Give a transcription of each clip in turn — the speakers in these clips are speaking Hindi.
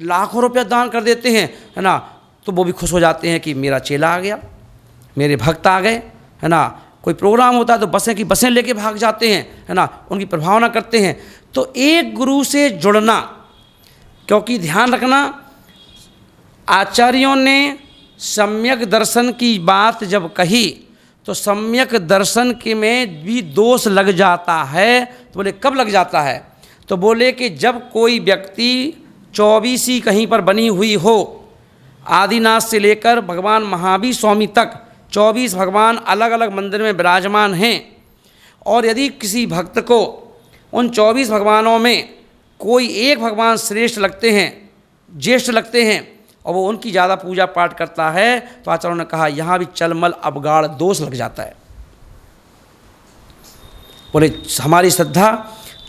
लाखों रुपया दान कर देते हैं, है ना, तो वो भी खुश हो जाते हैं कि मेरा चेला आ गया, मेरे भक्त आ गए, है ना। कोई प्रोग्राम होता है तो बसें की बसें लेके भाग जाते हैं, है ना, उनकी प्रभावना करते हैं। तो एक गुरु से जुड़ना, क्योंकि ध्यान रखना, आचार्यों ने सम्यक दर्शन की बात जब कही तो सम्यक दर्शन के में भी दोष लग जाता है। तो बोले कब लग जाता है? तो बोले कि जब कोई व्यक्ति 24 कहीं पर बनी हुई हो, आदिनाथ से लेकर भगवान महावीर स्वामी तक 24 भगवान अलग अलग मंदिर में विराजमान हैं, और यदि किसी भक्त को उन 24 भगवानों में कोई एक भगवान श्रेष्ठ लगते हैं, ज्येष्ठ लगते हैं, और वो उनकी ज़्यादा पूजा पाठ करता है, तो आचार्यों ने कहा यहाँ भी चलमल अवगाढ़ दोष लग जाता है। बोले हमारी श्रद्धा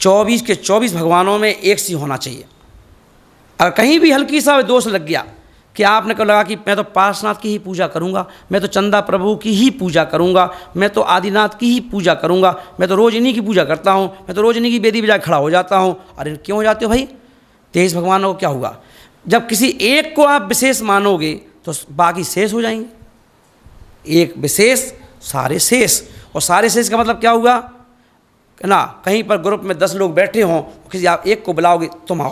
24 के 24 भगवानों में एक सी होना चाहिए। अगर कहीं भी हल्की सा दोष लग गया कि आपने को लगा कि मैं तो पार्श्वनाथ की ही पूजा करूंगा, मैं तो चंदा प्रभु की ही पूजा करूंगा, मैं तो आदिनाथ की ही पूजा करूंगा, मैं तो रोज इन्हीं की पूजा करता हूं, मैं तो रोज इन्हीं की बेदी बजा खड़ा हो जाता हूं। अरे क्यों हो जाते हो भाई? 23 भगवानों को क्या हुआ? जब किसी एक को आप विशेष मानोगे तो बाकी शेष हो जाएंगे। एक विशेष सारे शेष, और सारे शेष का मतलब क्या हुआ, है ना। कहीं पर ग्रुप में 10 लोग बैठे हों, किसी आप एक को बुलाओगे, तुम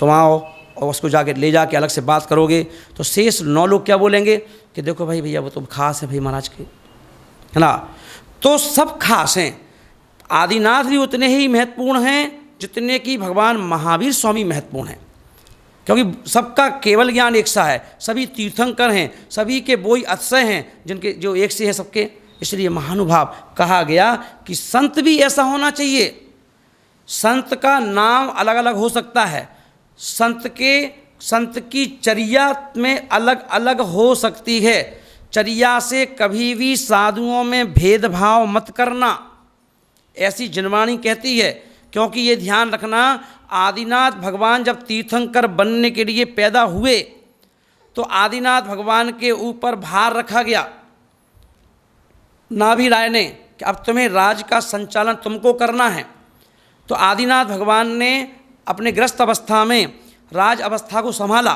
आओ, और उसको जाके ले जाके अलग से बात करोगे, तो शेष 9 लोग क्या बोलेंगे कि देखो भाई भैया वो तो खास है भाई महाराज के, है ना। तो सब खास हैं। आदिनाथ भी उतने ही महत्वपूर्ण हैं जितने कि भगवान महावीर स्वामी महत्वपूर्ण हैं, क्योंकि सबका केवल ज्ञान एक सा है, सभी तीर्थंकर हैं, सभी के वही अतिशय हैं जिनके जो एक से है सबके। इसलिए महानुभाव कहा गया कि संत भी ऐसा होना चाहिए। संत का नाम अलग अलग हो सकता है, संत की चर्या में अलग अलग हो सकती है। चर्या से कभी भी साधुओं में भेदभाव मत करना, ऐसी जनवाणी कहती है। क्योंकि ये ध्यान रखना, आदिनाथ भगवान जब तीर्थंकर बनने के लिए पैदा हुए तो आदिनाथ भगवान के ऊपर भार रखा गया नाभि राय ने कि अब तुम्हें राज का संचालन तुमको करना है। तो आदिनाथ भगवान ने अपने ग्रस्त अवस्था में राज अवस्था को संभाला,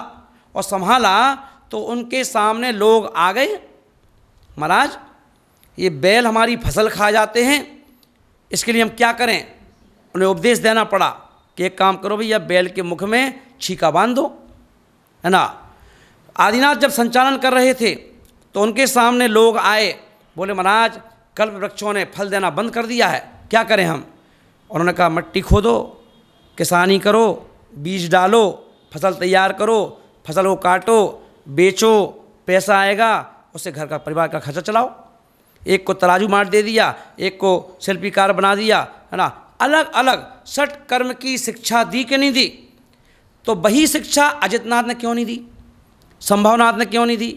और संभाला तो उनके सामने लोग आ गए, महाराज ये बैल हमारी फसल खा जाते हैं, इसके लिए हम क्या करें। उन्हें उपदेश देना पड़ा कि एक काम करो भैया, बैल के मुख में छीका बांध दो, है ना। आदिनाथ जब संचालन कर रहे थे तो उनके सामने लोग आए, बोले महाराज कल्प वृक्षों ने फल देना बंद कर दिया है, क्या करें हम। उन्होंने कहा मट्टी खोदो, किसानी करो, बीज डालो, फसल तैयार करो, फसल को काटो, बेचो, पैसा आएगा, उससे घर का परिवार का खर्चा चलाओ। एक को तराजू मार दे दिया, एक को शिल्पीकार बना दिया, है ना। अलग अलग सठ कर्म की शिक्षा दी कि नहीं दी? तो वही शिक्षा अजितनाथ ने क्यों नहीं दी, संभवनाथ ने क्यों नहीं दी,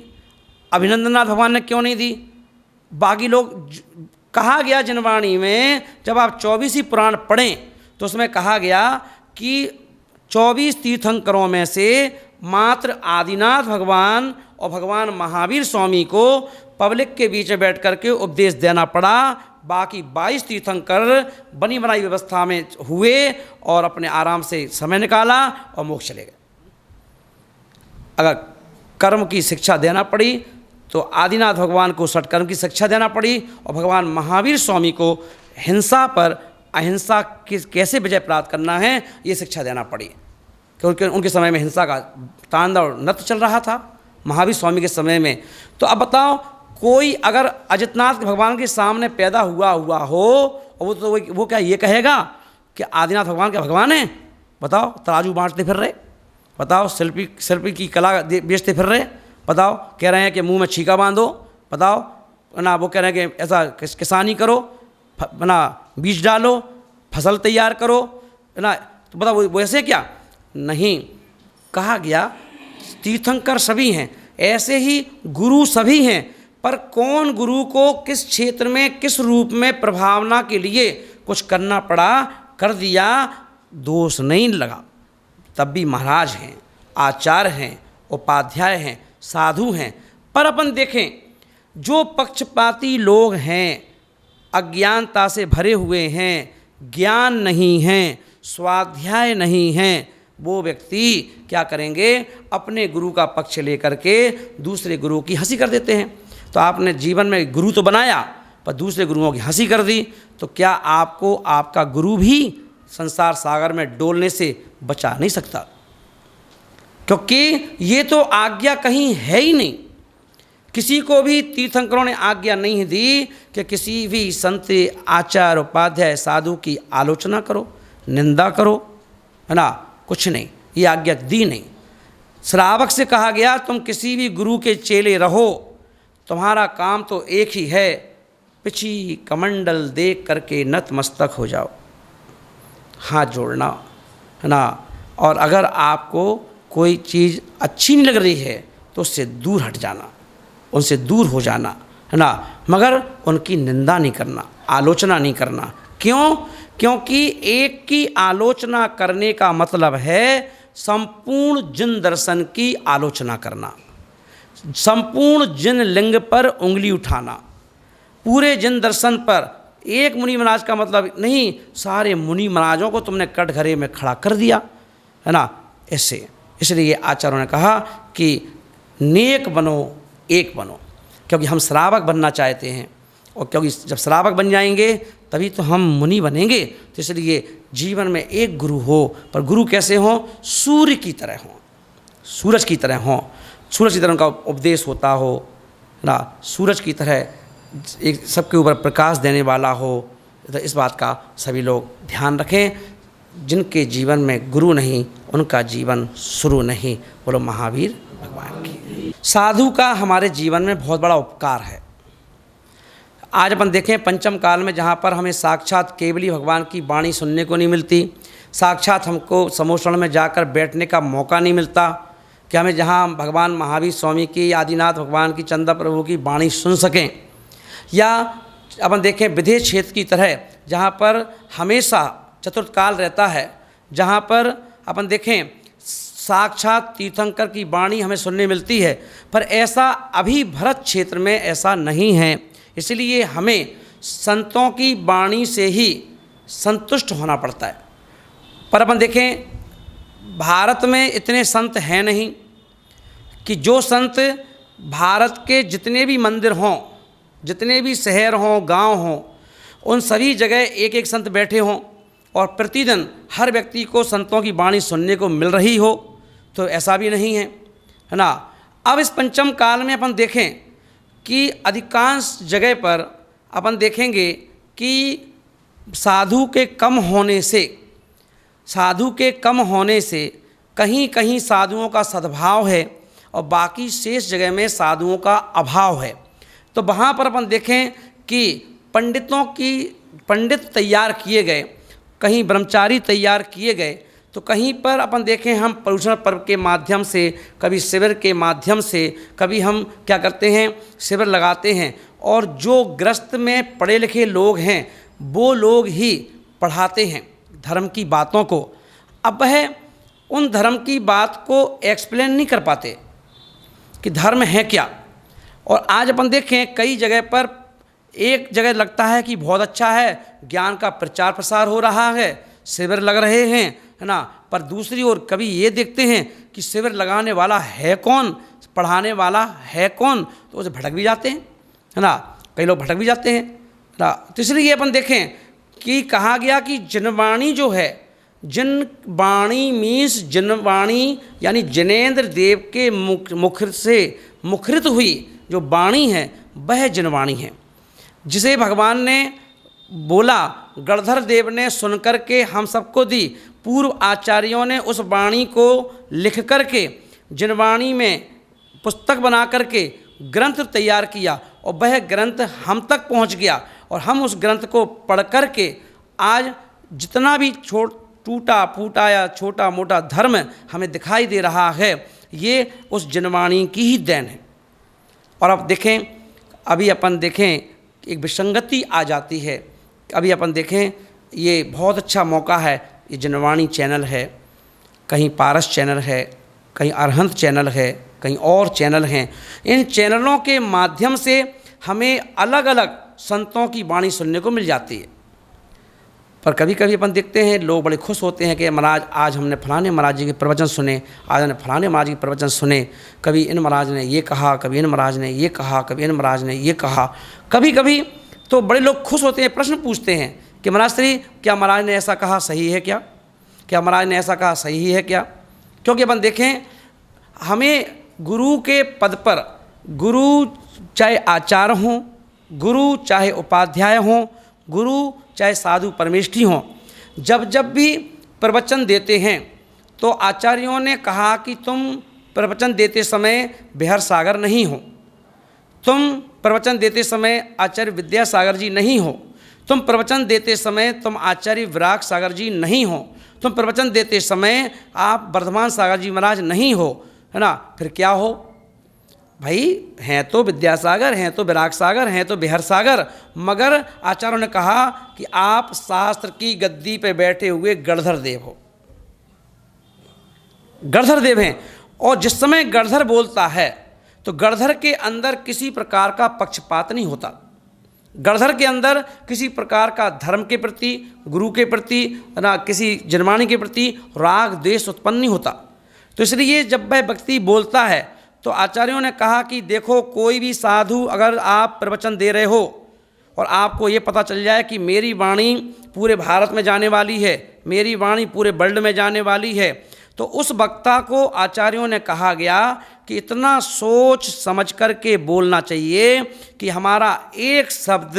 अभिनंदननाथ भगवान ने क्यों नहीं दी? बाकी लोग, कहा गया जनवाणी में, जब आप 24 ही पुराण पढ़ें तो उसमें कहा गया कि 24 तीर्थंकरों में से मात्र आदिनाथ भगवान और भगवान महावीर स्वामी को पब्लिक के बीच में बैठ करके उपदेश देना पड़ा। बाकी 22 तीर्थंकर बनी बनाई व्यवस्था में हुए और अपने आराम से समय निकाला और मोक्ष चले गए। अगर कर्म की शिक्षा देना पड़ी तो आदिनाथ भगवान को सटकर्म की शिक्षा देना पड़ी, और भगवान महावीर स्वामी को हिंसा पर अहिंसा कैसे विजय प्राप्त करना है ये शिक्षा देना पड़ी, क्योंकि उनके समय में हिंसा का तांडव नृत्य चल रहा था महावीर स्वामी के समय में। तो अब बताओ, कोई अगर अजितनाथ भगवान के सामने पैदा हुआ हो और वो क्या ये कहेगा कि आदिनाथ भगवान क्या भगवान है? बताओ, तराजू बांटते फिर रहे, बताओ शिल्पी की कला बेचते फिर रहे, बताओ कह रहे हैं कि मुंह में छीका बांधो, बताओ ना, वो कह रहे हैं कि ऐसा किसानी करो, ना बीज डालो, फसल तैयार करो, है ना। तो बताओ वो ऐसे क्या? नहीं, कहा गया तीर्थंकर सभी हैं, ऐसे ही गुरु सभी हैं, पर कौन गुरु को किस क्षेत्र में किस रूप में प्रभावना के लिए कुछ करना पड़ा, कर दिया, दोष नहीं लगा। तब भी महाराज हैं, आचार्य हैं, उपाध्याय हैं, साधु हैं। पर अपन देखें, जो पक्षपाती लोग हैं, अज्ञानता से भरे हुए हैं, ज्ञान नहीं हैं, स्वाध्याय नहीं हैं, वो व्यक्ति क्या करेंगे, अपने गुरु का पक्ष लेकर के दूसरे गुरु की हंसी कर देते हैं। तो आपने जीवन में गुरु तो बनाया पर दूसरे गुरुओं की हंसी कर दी, तो क्या आपको आपका गुरु भी संसार सागर में डोलने से बचा नहीं सकता? क्योंकि ये तो आज्ञा कहीं है ही नहीं। किसी को भी तीर्थंकरों ने आज्ञा नहीं दी कि किसी भी संत, आचार्य, उपाध्याय, साधु की आलोचना करो, निंदा करो, है ना, कुछ नहीं, ये आज्ञा दी नहीं। श्रावक से कहा गया तुम किसी भी गुरु के चेले रहो, तुम्हारा काम तो एक ही है, पिछी कमंडल देख करके नतमस्तक हो जाओ, हाथ जोड़ना, है ना। और अगर आपको कोई चीज़ अच्छी नहीं लग रही है तो उससे दूर हट जाना, उनसे दूर हो जाना, है ना, मगर उनकी निंदा नहीं करना, आलोचना नहीं करना। क्यों? क्योंकि एक की आलोचना करने का मतलब है संपूर्ण जिन दर्शन की आलोचना करना, संपूर्ण जिन लिंग पर उंगली उठाना, पूरे जिन दर्शन पर। एक मुनि महाराज का मतलब नहीं, सारे मुनि महाराजों को तुमने कटघरे में खड़ा कर दिया, है ना, ऐसे। इसलिए आचार्यों ने कहा कि नेक बनो, एक बनो, क्योंकि हम श्रावक बनना चाहते हैं, और क्योंकि जब श्रावक बन जाएंगे तभी तो हम मुनि बनेंगे। तो इसलिए जीवन में एक गुरु हो, पर गुरु कैसे हो? सूर्य की तरह हो, सूरज की तरह हो, सूरज की तरह उनका उपदेश होता हो ना, सूरज की तरह एक सबके ऊपर प्रकाश देने वाला हो। तो इस बात का सभी लोग ध्यान रखें। जिनके जीवन में गुरु नहीं उनका जीवन शुरू नहीं। बोलो महावीर भगवान की। साधु का हमारे जीवन में बहुत बड़ा उपकार है। आज अपन देखें पंचम काल में जहाँ पर हमें साक्षात केवली भगवान की वाणी सुनने को नहीं मिलती, साक्षात हमको समोषण में जाकर बैठने का मौका नहीं मिलता कि हमें जहाँ भगवान महावीर स्वामी की, आदिनाथ भगवान की, चंदा प्रभु की वाणी सुन सकें, या अपन देखें विदेश क्षेत्र की तरह जहाँ पर हमेशा चतुर्थ काल रहता है, जहाँ पर अपन देखें साक्षात तीर्थंकर की वाणी हमें सुनने मिलती है, पर ऐसा अभी भरत क्षेत्र में ऐसा नहीं है। इसलिए हमें संतों की वाणी से ही संतुष्ट होना पड़ता है। पर अपन देखें भारत में इतने संत हैं नहीं कि जो संत भारत के जितने भी मंदिर हों, जितने भी शहर हों, गांव हों, उन सभी जगह एक एक संत बैठे हों और प्रतिदिन हर व्यक्ति को संतों की वाणी सुनने को मिल रही हो, तो ऐसा भी नहीं है, है ना। अब इस पंचम काल में अपन देखें कि अधिकांश जगह पर अपन देखेंगे कि साधु के कम होने से कहीं कहीं साधुओं का सद्भाव है और बाकी शेष जगह में साधुओं का अभाव है। तो वहाँ पर अपन देखें कि पंडित तैयार किए गए, कहीं ब्रह्मचारी तैयार किए गए, तो कहीं पर अपन देखें हम पर्युषण पर्व के माध्यम से, कभी शिविर के माध्यम से, कभी हम क्या करते हैं शिविर लगाते हैं, और जो ग्रस्त में पढ़े लिखे लोग हैं वो लोग ही पढ़ाते हैं धर्म की बातों को। अब वह उन धर्म की बात को एक्सप्लेन नहीं कर पाते कि धर्म है क्या। और आज अपन देखें कई जगह पर एक जगह लगता है कि बहुत अच्छा है, ज्ञान का प्रचार प्रसार हो रहा है, शिविर लग रहे हैं, है ना, पर दूसरी ओर कभी ये देखते हैं कि शिविर लगाने वाला है कौन, पढ़ाने वाला है कौन, तो उसे भटक भी जाते हैं, है ना, कई लोग भटक भी जाते हैं ना। तो इसलिए अपन देखें कि कहा गया कि जनवाणी जो है, जनवाणी मीन्स जनवाणी यानी जनेंद्र देव के मुख से मुखरित हुई जो वाणी है वह जनवाणी है, जिसे भगवान ने बोला, गणधर देव ने सुनकर के हम सबको दी, पूर्व आचार्यों ने उस वाणी को लिख करके जनवाणी में पुस्तक बना करके ग्रंथ तैयार किया, और वह ग्रंथ हम तक पहुंच गया, और हम उस ग्रंथ को पढ़ करके आज जितना भी टूटा फूटा या छोटा मोटा धर्म हमें दिखाई दे रहा है, ये उस जनवाणी की ही देन है। और अब देखें, अभी अपन देखें एक विसंगति आ जाती है। अभी अपन देखें ये बहुत अच्छा मौका है, ये जनवाणी चैनल है, कहीं पारस चैनल है, कहीं अरहंत चैनल है, कहीं और चैनल हैं। इन चैनलों के माध्यम से हमें अलग अलग संतों की वाणी सुनने को मिल जाती है। पर कभी कभी अपन देखते हैं लोग बड़े खुश होते हैं कि महाराज आज हमने फलाने महाराज जी के प्रवचन सुने, आज हमने फलाने महाराज जी के प्रवचन सुने, कभी इन महाराज ने ये कहा, कभी इन महाराज ने ये कहा, कभी इन महाराज ने ये कहा। कभी कभी तो बड़े लोग खुश होते हैं, प्रश्न पूछते हैं कि महाराज श्री क्या महाराज ने ऐसा कहा सही है क्या, क्या महाराज ने ऐसा कहा सही है क्या। क्योंकि अपन देखें हमें गुरु के पद पर, गुरु चाहे आचार्य हों, गुरु चाहे उपाध्याय हों, गुरु चाहे साधु परमेष्ठी हों, जब जब भी प्रवचन देते हैं तो आचार्यों ने कहा कि तुम प्रवचन देते समय बिहार सागर नहीं हो, तुम प्रवचन देते समय आचार्य विद्यासागर जी नहीं हो, तुम प्रवचन देते समय तुम आचार्य विराग सागर जी नहीं हो, तुम प्रवचन देते समय आप वर्धमान सागर जी महाराज नहीं हो, है ना। फिर क्या हो भाई, हैं तो विद्यासागर, हैं तो विराग सागर, हैं तो बिहार सागर, मगर आचार्यों ने कहा कि आप शास्त्र की गद्दी पे बैठे हुए गणधर देव हो, गणधर देव हैं। और जिस समय गणधर बोलता है तो गणधर के अंदर किसी प्रकार का पक्षपात नहीं होता, गणधर के अंदर किसी प्रकार का धर्म के प्रति, गुरु के प्रति, ना किसी जनमानी के प्रति राग द्वेष उत्पन्न नहीं होता। तो इसलिए जब वह व्यक्ति बोलता है तो आचार्यों ने कहा कि देखो कोई भी साधु अगर आप प्रवचन दे रहे हो और आपको ये पता चल जाए कि मेरी वाणी पूरे भारत में जाने वाली है, मेरी वाणी पूरे वर्ल्ड में जाने वाली है, तो उस वक्ता को आचार्यों ने कहा गया कि इतना सोच समझ कर के बोलना चाहिए कि हमारा एक शब्द,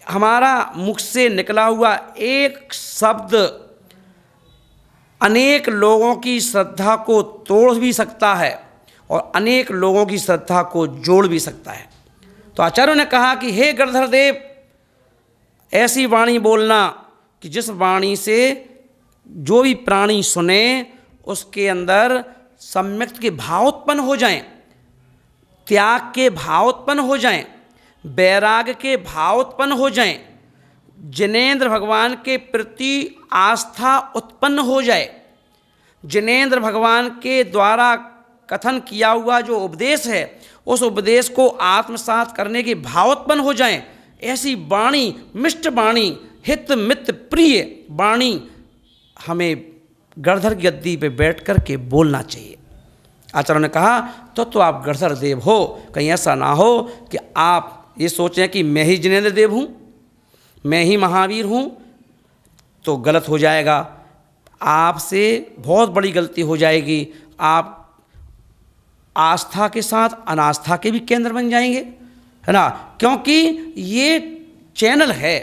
हमारा मुख से निकला हुआ एक शब्द अनेक लोगों की श्रद्धा को तोड़ भी सकता है और अनेक लोगों की श्रद्धा को जोड़ भी सकता है। तो आचार्यों ने कहा कि हे गणधर देव, ऐसी वाणी बोलना कि जिस वाणी से जो भी प्राणी सुने उसके अंदर सम्यक्त के भाव उत्पन्न हो जाएं, त्याग के भाव उत्पन्न हो जाएं, वैराग के भाव उत्पन्न हो जाएं, जिनेंद्र भगवान के प्रति आस्था उत्पन्न हो जाए, जिनेंद्र भगवान के द्वारा कथन किया हुआ जो उपदेश है उस उपदेश को आत्मसात करने के भाव उत्पन्न हो जाएं। ऐसी वाणी, मिष्ट वाणी, हित मित प्रिय वाणी हमें गणधर की गद्दी पे बैठ कर के बोलना चाहिए। आचार्यों ने कहा तो आप गणधर देव हो, कहीं ऐसा ना हो कि आप ये सोचें कि मैं ही जिनेंद्र देव हूँ, मैं ही महावीर हूँ, तो गलत हो जाएगा, आपसे बहुत बड़ी गलती हो जाएगी। आप आस्था के साथ अनास्था के भी केंद्र बन जाएंगे, है ना। क्योंकि ये चैनल है,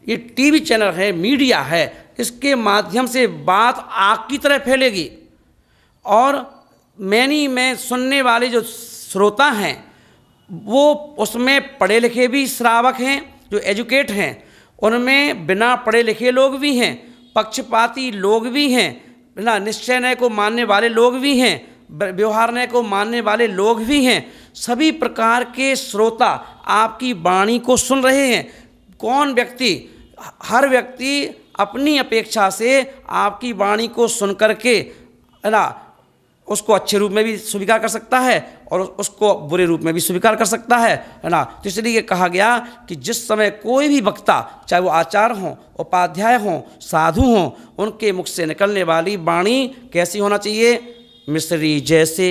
ये टीवी चैनल है, मीडिया है, इसके माध्यम से बात आग की तरह फैलेगी और में सुनने वाले जो श्रोता हैं वो उसमें पढ़े लिखे भी श्रावक हैं, जो एजुकेट हैं, उनमें बिना पढ़े लिखे लोग भी हैं, पक्षपाती लोग भी हैं, ना निश्चय न्याय को मानने वाले लोग भी हैं, व्यवहार न्याय को मानने वाले लोग भी हैं। सभी प्रकार के श्रोता आपकी वाणी को सुन रहे हैं। कौन व्यक्ति, हर व्यक्ति अपनी अपेक्षा से आपकी वाणी को सुन करके, है ना, उसको अच्छे रूप में भी स्वीकार कर सकता है और उसको बुरे रूप में भी स्वीकार कर सकता है ना। तो इसलिए कहा गया कि जिस समय कोई भी वक्ता, चाहे वो आचार्य हों, उपाध्याय हों, साधु हों, उनके मुख से निकलने वाली वाणी कैसी होना चाहिए? मिश्री जैसे,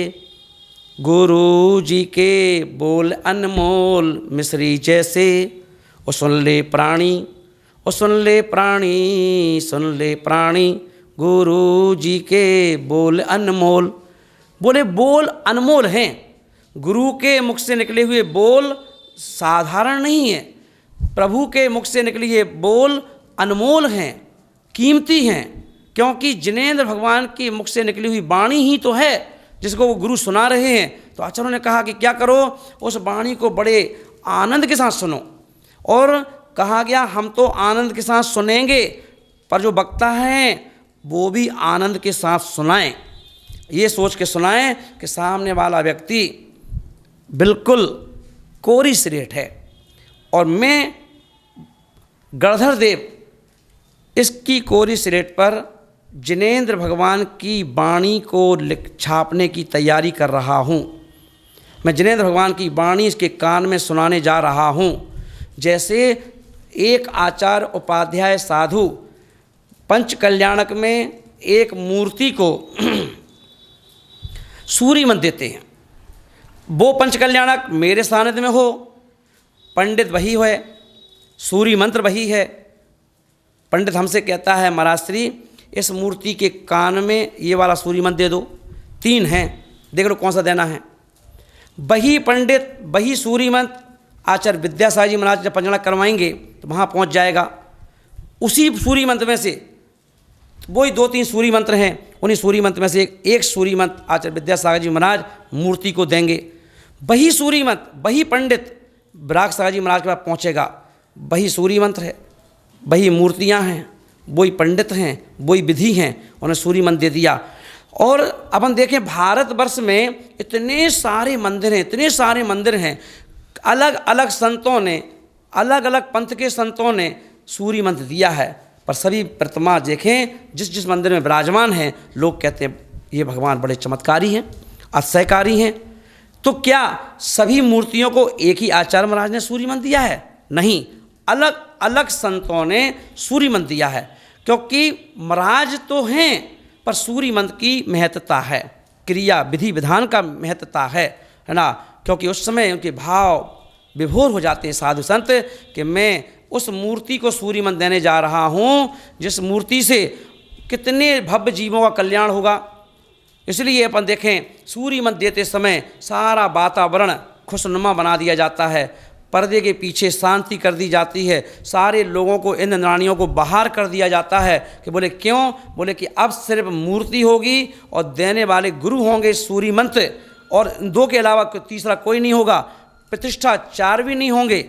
गुरु जी के बोल अनमोल मिश्री जैसे, वो सुन ले प्राणी, वो सुन ले प्राणी, सुन ले प्राणी, गुरु जी के बोल अनमोल। बोले बोल अनमोल हैं, गुरु के मुख से निकले हुए बोल साधारण नहीं है, प्रभु के मुख से निकले हुए बोल अनमोल हैं, कीमती हैं, क्योंकि जिनेंद्र भगवान के मुख से निकली हुई वाणी ही तो है जिसको वो गुरु सुना रहे हैं। तो आचार्यों ने कहा कि क्या करो, उस वाणी को बड़े आनंद के साथ सुनो। और कहा गया हम तो आनंद के साथ सुनेंगे, पर जो वक्ता हैं वो भी आनंद के साथ सुनाएं, ये सोच के सुनाएं कि सामने वाला व्यक्ति बिल्कुल कोरी सिलेट है और मैं गणधर देव इसकी कोरी सिलेट पर जिनेंद्र भगवान की वाणी को छापने की तैयारी कर रहा हूँ। मैं जिनेंद्र भगवान की वाणी इसके कान में सुनाने जा रहा हूँ। जैसे एक आचार्य उपाध्याय साधु पंच कल्याणक में एक मूर्ति को सूर्य मंत्र देते हैं। वो पंच कल्याणक मेरे सानिध्य में हो, पंडित वही है, सूर्य मंत्र वही है। पंडित हमसे कहता है महाराज श्री इस मूर्ति के कान में ये वाला सूर्य मंत्र दे दो, 3 हैं, देख लो कौन सा देना है। वही पंडित वही सूर्य मंत्र आचार्य विद्यासागर जी महाराज जब पंचकल्याण करवाएंगे तो वहाँ पहुँच जाएगा। उसी सूर्य मंत्र में से वही 2-3 सूर्य मंत्र हैं, उन्हीं सूर्य मंत्र में से एक सूर्य मंत्र आचार्य विद्यासागर जी महाराज मूर्ति को देंगे। वही सूर्य मंत्र वही पंडित विराग सागर जी महाराज के पास पहुँचेगा। वही सूर्य मंत्र है, वही मूर्तियाँ हैं, वही पंडित हैं, वही विधि हैं, उन्हें सूर्य मंत्र दे दिया। और अपन देखें भारतवर्ष में इतने सारे मंदिर हैं, इतने सारे मंदिर हैं, अलग अलग संतों ने, अलग अलग पंथ के संतों ने सूर्य मंत्र दिया है, पर सभी प्रतिमा देखें जिस जिस मंदिर में विराजमान हैं लोग कहते हैं ये भगवान बड़े चमत्कारी हैं, आश्चर्यकारी हैं। तो क्या सभी मूर्तियों को एक ही आचार्य महाराज ने सूर्य मंत्र दिया है? नहीं, अलग अलग संतों ने सूर्य मंत्र दिया है, क्योंकि महाराज तो हैं पर सूर्य मंत्र की महत्ता है, क्रिया विधि विधान का महत्ता है ना। क्योंकि उस समय उनके भाव विभोर हो जाते हैं साधु संत कि मैं उस मूर्ति को सूर्य मंत्र देने जा रहा हूँ जिस मूर्ति से कितने भव्य जीवों का कल्याण होगा। इसलिए अपन देखें सूर्य मंत्र देते समय सारा वातावरण खुशनुमा बना दिया जाता है, पर्दे के पीछे शांति कर दी जाती है, सारे लोगों को इन नानियों को बाहर कर दिया जाता है कि बोले क्यों? बोले कि अब सिर्फ मूर्ति होगी और देने वाले गुरु होंगे सूर्य मंत्र, और 2 के अलावा तीसरा कोई नहीं होगा, प्रतिष्ठाचार्य भी नहीं होंगे,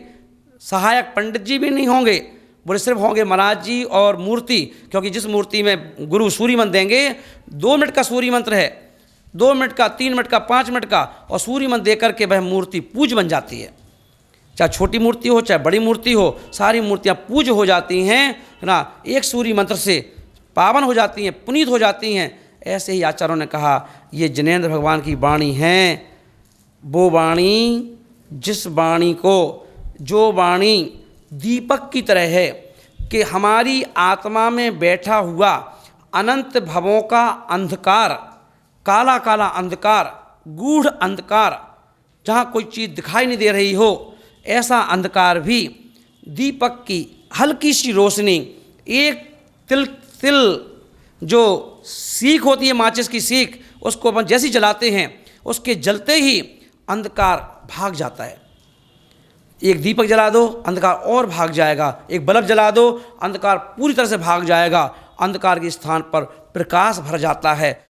सहायक पंडित जी भी नहीं होंगे, बोले सिर्फ होंगे महाराज जी और मूर्ति। क्योंकि जिस मूर्ति में गुरु सूर्य मंत्र देंगे 2 मिनट का सूर्य मंत्र है, 2 मिनट का, 3 मिनट का, 5 मिनट का, और सूर्य मंत्र देकर के वह मूर्ति पूज बन जाती है। चाहे छोटी मूर्ति हो चाहे बड़ी मूर्ति हो, सारी मूर्तियाँ पूज हो जाती हैं ना, एक सूर्य मंत्र से पावन हो जाती हैं, पुनीत हो जाती हैं। ऐसे ही आचार्यों ने कहा ये जिनेंद्र भगवान की वाणी है, वो वाणी जिस वाणी को, जो वाणी दीपक की तरह है कि हमारी आत्मा में बैठा हुआ अनंत भवों का अंधकार, काला काला अंधकार, गूढ़ अंधकार, जहाँ कोई चीज़ दिखाई नहीं दे रही हो, ऐसा अंधकार भी दीपक की हल्की सी रोशनी, एक तिल जो सीख होती है माचिस की सीख, उसको अपन जैसी जलाते हैं उसके जलते ही अंधकार भाग जाता है। एक दीपक जला दो अंधकार और भाग जाएगा, एक बल्ब जला दो अंधकार पूरी तरह से भाग जाएगा, अंधकार के स्थान पर प्रकाश भर जाता है।